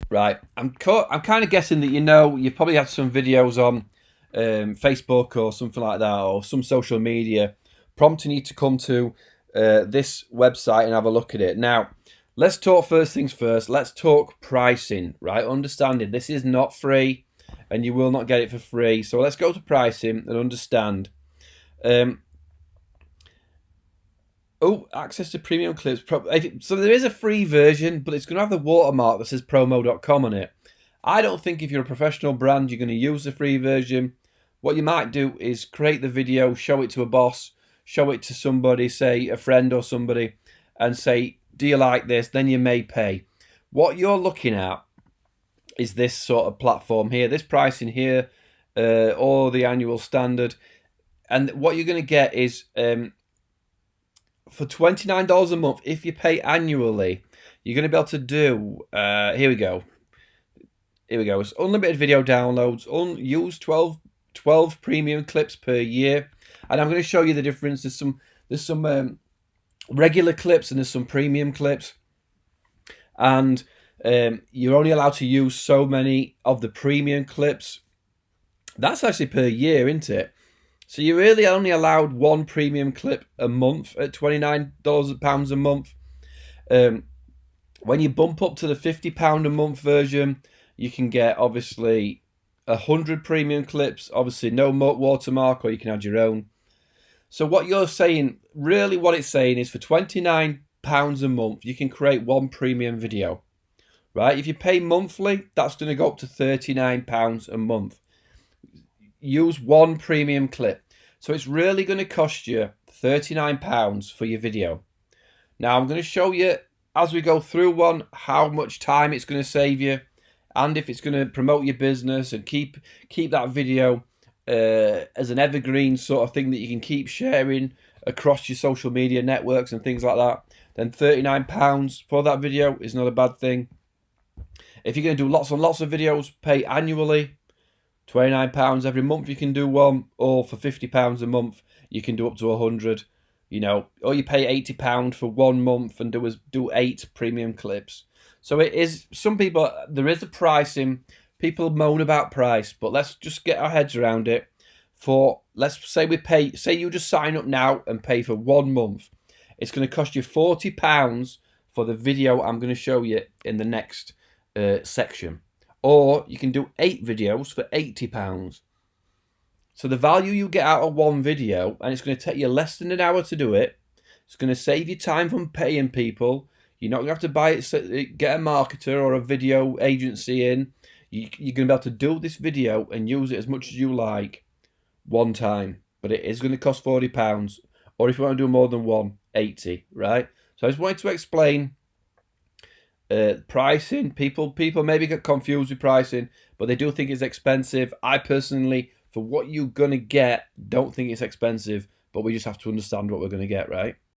Right, I'm kind of guessing that you've probably had some videos on Facebook or something like that, or some social media, prompting you to come to this website and have a look at it. Now, let's talk first things first. Let's talk pricing, right? Understanding this is not free, and you will not get it for free. So let's go to pricing and understand. Um, Oh, access to premium clips. So there is a free version, but it's going to have the watermark that says promo.com on it. I don't think if you're a professional brand, you're going to use the free version. What you might do is create the video, show it to a boss, show it to somebody, say a friend or somebody, and say, do you like this? Then you may pay. What you're looking at is this sort of platform here, this pricing here, or the annual standard. And what you're going to get is for $29 a month, if you pay annually, you're going to be able to do. Here we go. Here we go. It's unlimited video downloads, use 12 premium clips per year, and I'm going to show you the difference. There's some regular clips and there's some premium clips, and you're only allowed to use so many of the premium clips. That's actually per year, isn't it? So you're really only allowed one premium clip a month at £29 a month. When you bump up to the £50 a month version, you can get obviously 100 premium clips. Obviously, no watermark, or you can add your own. So what you're saying, really, what it's saying is for £29 a month, you can create one premium video, right? If you pay monthly, that's going to go up to £39 a month. Use one premium clip. So it's really going to cost you £39 for your video. Now I'm going to show you as we go through one how much time it's going to save you, and if it's going to promote your business and keep that video as an evergreen sort of thing that you can keep sharing across your social media networks and things like that. Then £39 for that video is not a bad thing. If you're going to do lots and lots of videos, pay annually. £29 every month you can do one, or for £50 a month you can do up to 100. Or you pay £80 for 1 month and do 8 premium clips. So it is, some people, there is a pricing. People moan about price, but let's just get our heads around it. Let's say say you just sign up now and pay for 1 month. It's going to cost you £40 for the video I'm going to show you in the next section. Or you can do 8 videos for £80. So the value you get out of one video, and it's going to take you less than an hour to do it. It's going to save you time from paying people. You're not going to have to get a marketer or a video agency in. You're going to be able to do this video and use it as much as you like one time. But it is going to cost £40. Or if you want to do more than one, 80, right? So I just wanted to explain pricing. People maybe get confused with pricing, but they do think it's expensive. I personally, for what you're gonna get, don't think it's expensive, but we just have to understand what we're gonna get, right?